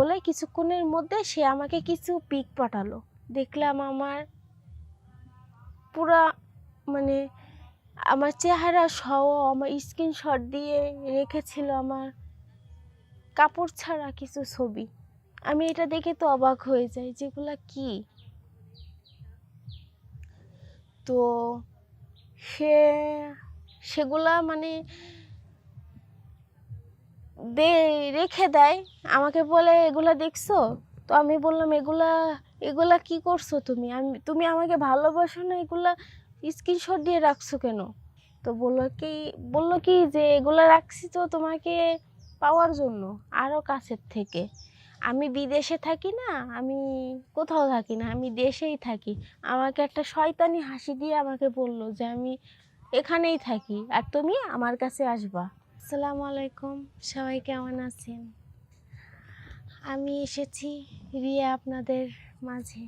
বলে কিছুক্ষণের মধ্যে সে আমাকে কিছু পিক পাঠালো। দেখলাম আমার পুরা মানে আমার চেহারা সহ আমার স্ক্রিনশট দিয়ে রেখেছিল আমার কাপড় ছাড়া কিছু ছবি। আমি এটা দেখে তো অবাক হয়ে যাই, যেগুলা কি। তো সেগুলা মানে রেখে দেয়, আমাকে বলে এগুলা দেখছো? তো আমি বললাম এগুলা কি করছো তুমি আমাকে ভালোবাসো না, এগুলা স্ক্রিনশট দিয়ে রাখছো কেন? তো বললো কি যে এগুলা রাখছি তো তোমাকে পাওয়ার জন্য, আরও কাছের থেকে। আমি বিদেশে থাকি না, আমি কোথাও থাকি না, আমি দেশেই থাকি। আমাকে একটা শয়তানি হাসি দিয়ে আমাকে বললো যে আমি এখানেই থাকি আর তুমি আমার কাছে আসবা। আসসালামু আলাইকুম, সবাই কেমন আছেন? আমি এসেছি রিয়া আপনাদের মাঝে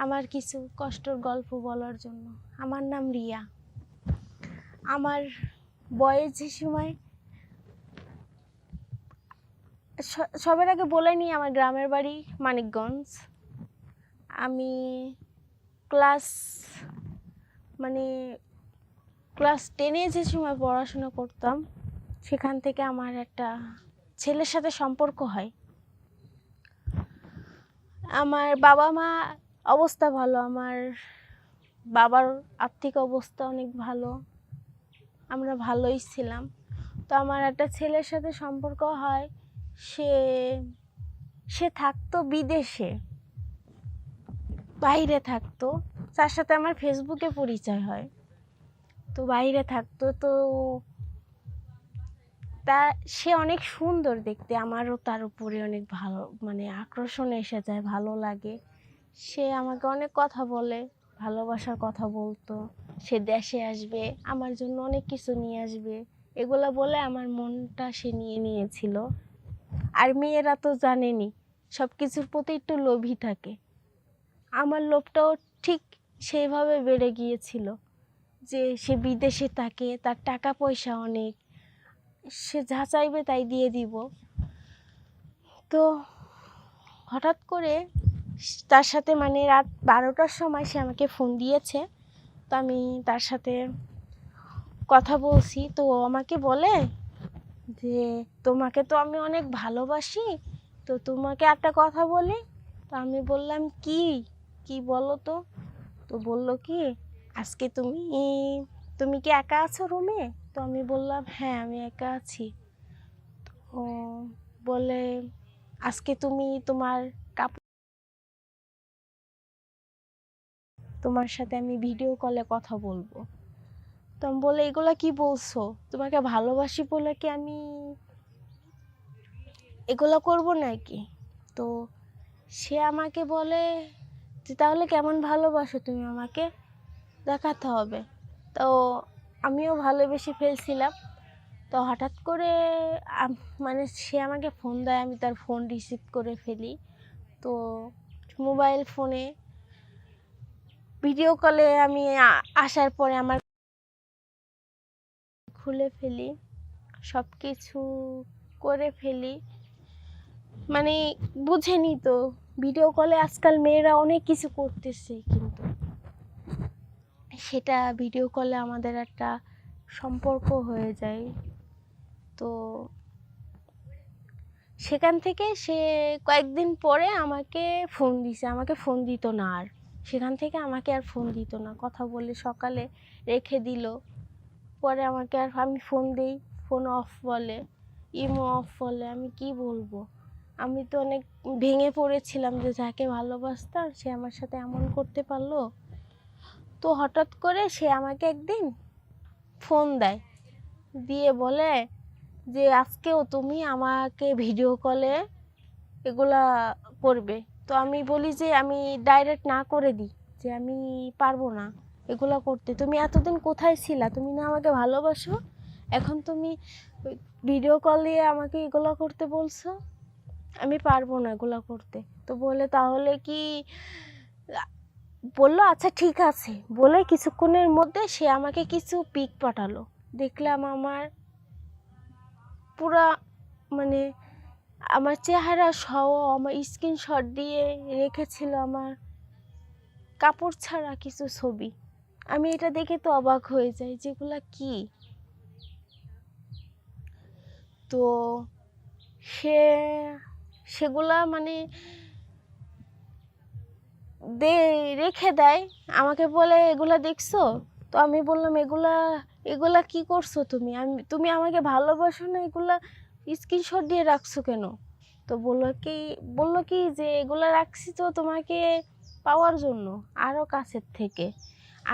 আমার কিছু কষ্টের গল্প বলার জন্য। আমার নাম রিয়া। আমার বয়স যে সময়, সবার আগে বলে নিই আমার গ্রামের বাড়ি মানিকগঞ্জ। আমি ক্লাস 10-এ যে সময় পড়াশোনা করতাম, সেখান থেকে আমার একটা ছেলের সাথে সম্পর্ক হয়। আমার বাবা মা অবস্থা ভালো, আমার বাবার আর্থিক অবস্থা অনেক ভালো, আমরা ভালোই ছিলাম। তো আমার একটা ছেলের সাথে সম্পর্ক হয়। সে থাকতো বিদেশে, বাইরে থাকতো। তার সাথে আমার ফেসবুকে পরিচয় হয়। তো বাইরে থাকতো, তো সে অনেক সুন্দর দেখতে, আমারও তার উপরে অনেক ভালো আকর্ষণ এসে যায়, ভালো লাগে। সে আমাকে অনেক কথা বলে, ভালোবাসার কথা বলতো। সে দেশে আসবে, আমার জন্য অনেক কিছু নিয়ে আসবে, এগুলা বলে আমার মনটা সে নিয়ে নিয়েছিল। আর মেয়েরা তো জানেনই, সব কিছুর প্রতি একটু লোভী থাকে। আমার লোভটাও ঠিক সেইভাবে বেড়ে গিয়েছিল যে সে বিদেশে থাকে, তার টাকা পয়সা অনেক, সে যা চাইবে তাই দিয়ে দিব। তো হঠাৎ করে তার সাথে রাত 12টার সময় সে আমাকে ফোন দিয়েছে। তো আমি তার সাথে কথা বলছি। তো আমাকে বলে যে তোমাকে তো আমি অনেক ভালোবাসি, তো তোমাকে একটা কথা বলি। তো আমি বললাম কি বলো তো? তো বলল কি, আজকে তুমি কি একা আছো রুমে? তো আমি বললাম হ্যাঁ, আমি একা আছি। ও বলে, আজকে তুমি তোমার সাথে আমি ভিডিও কলে কথা বলবো। তো আমি বলে, এগুলা কি বলছো? তোমাকে ভালোবাসি বলে কি আমি এগুলো করব নাকি? তো সে আমাকে বলে যে তাহলে কেমন ভালোবাসো তুমি, আমাকে দেখাতে হবে। তো আমিও ভালোবেসে ফেলছিলাম। তো হঠাৎ করে সে আমাকে ফোন দেয়, আমি তার ফোন রিসিভ করে ফেলি। তো মোবাইল ফোনে ভিডিও কলে আমি আসার পরে আমার খুলে ফেলি, সব কিছু করে ফেলি। বুঝেনি তো, ভিডিও কলে আজকাল মেয়েরা অনেক কিছু করতেছে, কিন্তু সেটা ভিডিও কলে আমাদের একটা সম্পর্ক হয়ে যায়। তো সেখান থেকে সে কয়েকদিন পরে আমাকে ফোন দিছে, আমাকে ফোন দিত না আর। সেখান থেকে আমাকে আর ফোন দিত না, কথা বলে সকালে রেখে দিল। পরে আমাকে আর আমি ফোন দিই, ফোন অফ বলে, ইমো অফ বলে। আমি কি বলবো, আমি তো অনেক ভেঙে পড়েছিলাম যে যাকে ভালোবাসতাম সে আমার সাথে এমন করতে পারলো। তো হঠাৎ করে সে আমাকে একদিন ফোন দেয়, দিয়ে বলে যে আজকেও তুমি আমাকে ভিডিও কলে এগুলা করবে। তো আমি বলি যে আমি ডাইরেক্ট না করে দিই যে আমি পারবো না এগুলা করতে। তুমি এতদিন কোথায় ছিলা? তুমি না আমাকে ভালোবাসো, এখন তুমি ভিডিও কল দিয়ে আমাকে এগুলা করতে বলছো? আমি পারবো না এগুলা করতে। তো বলে তাহলে কি, বললো আচ্ছা ঠিক আছে বলে কিছুক্ষণের মধ্যে সে আমাকে কিছু পিক পাঠালো। দেখলাম আমার পুরা আমার চেহারা সহ আমার স্ক্রিনশট দিয়ে রেখেছিল আমার কাপড় ছাড়া কিছু ছবি। আমি এটা দেখে তো অবাক হয়ে যাই, যেগুলা কি। তো সে সেগুলা মানে রেখে দেয়, আমাকে বলে এগুলা দেখছো? তো আমি বললাম এগুলা এগুলা কি করছো তুমি? তুমি আমাকে ভালোবাসো না, এগুলা স্ক্রিনশট দিয়ে রাখছো কেন? তো বললো কি যে এগুলা রাখছি তো তোমাকে পাওয়ার জন্য, আরও কাছের থেকে।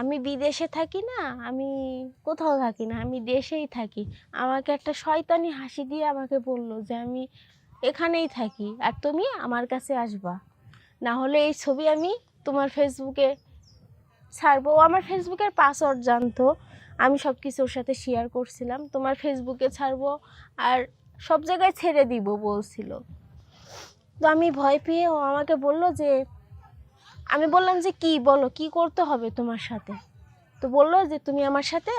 আমি বিদেশে থাকি না, আমি কোথাও থাকি না, আমি দেশেই থাকি। আমাকে একটা শয়তানি হাসি দিয়ে আমাকে বললো যে আমি এখানেই থাকি আর তুমি আমার কাছে আসবা, না হলে এই ছবি আমি তোমার ফেসবুকে ছাড়বো। ও আমার ফেসবুকের পাসওয়ার্ড জানতো, আমি সব কিছু ওর সাথে শেয়ার করছিলাম, তোমার ফেসবুকে ছাড়বো আর সব জায়গায় ছেড়ে দিব বলছিল। তো আমি ভয় পেয়ে ও আমাকে বলল যে, আমি বললাম যে কি বলো, কি করতে হবে তোমার সাথে? তো বললো যে তুমি আমার সাথে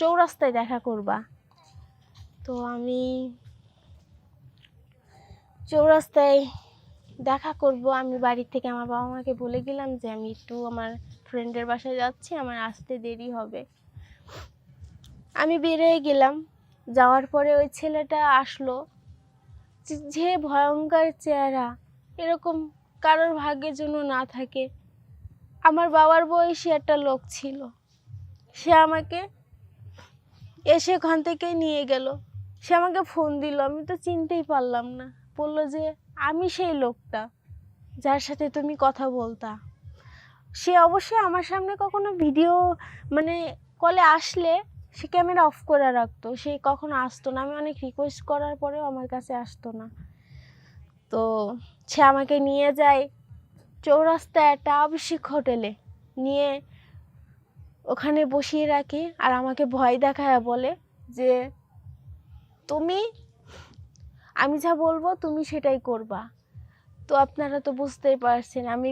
চৌরাস্তায় দেখা করবা। তো আমি চৌরাস্তায় দেখা করব। আমি বাড়ি থেকে আমার বাবা মাকে বলে গেলাম যে আমি একটু আমার ফ্রেন্ডের বাসায় যাচ্ছি, আমার আসতে দেরি হবে। আমি বেরিয়ে গেলাম। যাওয়ার পরে ওই ছেলেটা আসলো, যে ভয়ঙ্কর চেহারা, এরকম কারোর ভাগ্যের জন্য না থাকে। আমার বাবার বয়সী একটা লোক ছিল, সে আমাকে এসে ওখান থেকে নিয়ে গেল। সে আমাকে ফোন দিল, আমি তো চিনতেই পারলাম না। বললো যে আমি সেই লোকটা যার সাথে তুমি কথা বলতা। সে অবশ্যই আমার সামনে কখনো ভিডিও মানে কলে আসলে সে ক্যামেরা অফ করে রাখতো, সে কখনো আসতো না। আমি অনেক রিকোয়েস্ট করার পরেও আমার কাছে আসতো না। তো সে আমাকে নিয়ে যায় চৌরাস্তায় একটা আবাসিক হোটেলে, নিয়ে ওখানে বসিয়ে রাখে আর আমাকে ভয় দেখায় বলে যে আমি যা বলবো তুমি সেটাই করবা। তো আপনারা তো বুঝতেই পারছেন আমি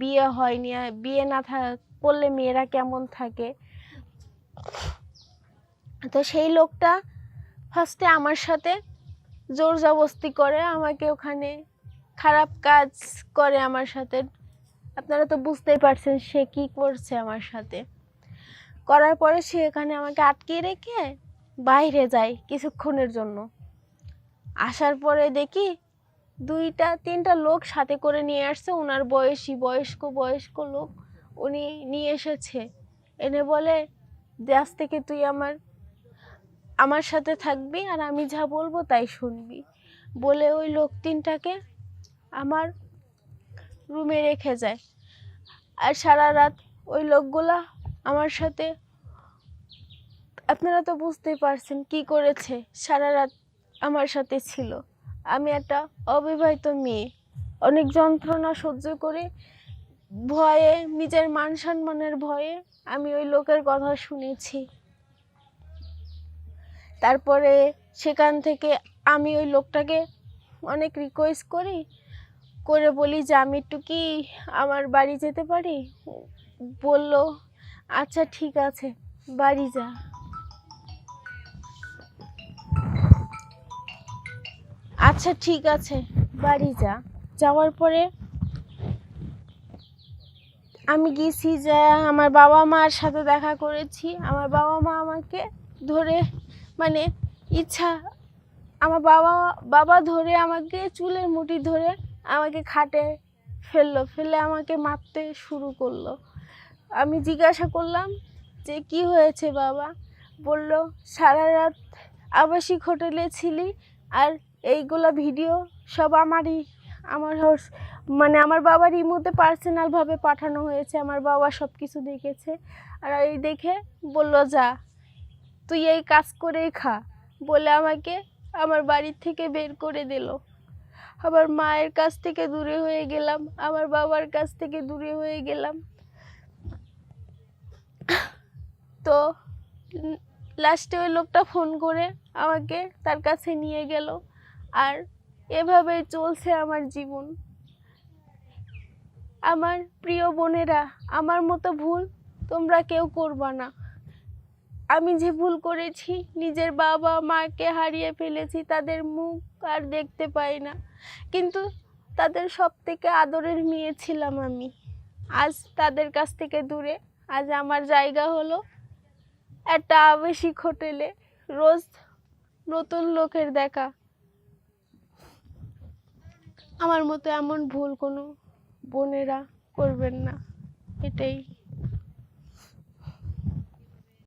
বিয়ে হয়নি, বিয়ে না করলে মেয়েরা কেমন থাকে। তো সেই লোকটা ফার্স্টে আমার সাথে জোর জবরদস্তি করে, আমাকে ওখানে খারাপ কাজ করে আমার সাথে। আপনারা তো বুঝতেই পারছেন সে কি করছে আমার সাথে। করার পরে সে এখানে আমাকে আটকে রেখে বাইরে যায় কিছুক্ষণের জন্য। আসার পরে দেখি 2-3টা লোক সাথে করে নিয়ে আসছে, ওনার বয়স্ক লোক উনি নিয়ে এসেছে। এনে বলে যে আজ থেকে তুই আমার সাথে থাকবি আর আমি যা বলবো তাই শুনবি, বলে ওই লোক 3টাকে আমার রুমে রেখে যায়। আর সারা রাত ওই লোকগুলা আমার সাথে, আপনারা তো বুঝতেই পারছেন কি করেছে। সারা রাত আমার সাথে ছিল। আমি একটা অবিবাহিত মেয়ে, অনেক যন্ত্রণা সহ্য করে ভয়ে, নিজের মান সম্মানের ভয়ে আমি ওই লোকের কথা শুনেছি। তারপরে সেখান থেকে আমি ওই লোকটাকে অনেক রিকোয়েস্ট করে বলি যে আমি একটু কি আমার বাড়ি যেতে পারি? বলল আচ্ছা ঠিক আছে বাড়ি যা। আচ্ছা ঠিক আছে বাড়ি যা। যাওয়ার পরে আমি গেছি, যা আমার বাবা মার সাথে দেখা করেছি। আমার বাবা মা আমাকে ধরে মানে আমার বাবা ধরে আমাকে চুলের মুঠি ধরে আমাকে খাটে ফেলে আমাকে মারতে শুরু করলো। আমি জিজ্ঞাসা করলাম যে কি হয়েছে বাবা? বলল সারা রাত আবাসিক হোটেলে ছিলি আর এইগুলা ভিডিও সব আমার বাবার ইমোতে পার্সোনালভাবে পাঠানো হয়েছে। আমার বাবা সব কিছু দেখেছে আর এই দেখে বলল যা তুই এই কাজ করেই খা, বলে আমাকে আমার বাড়ির থেকে বের করে দিল। আমার মায়ের কাছ থেকে দূরে হয়ে গেলাম, আমার বাবার কাছ থেকে দূরে হয়ে গেলাম। তো লাস্টে ওই লোকটা ফোন করে আমাকে তার কাছে নিয়ে গেল। আর এভাবেই চলছে আমার জীবন। আমার প্রিয় বোনেরা, আমার মতো ভুল তোমরা কেউ করবা না। আমি যে ভুল করেছি, নিজের বাবা মাকে হারিয়ে ফেলেছি, তাদের মুখ আর দেখতে পাই না, কিন্তু তাদের সব থেকে আদরের মেয়ে ছিলাম আমি। আজ তাদের কাছ থেকে দূরে, আজ আমার জায়গা হলো একটা আবাসিক হোটেলে, রোজ নতুন লোকের দেখা। আমার মতো এমন ভুল কোনো বোনেরা করবেন না, এটাই।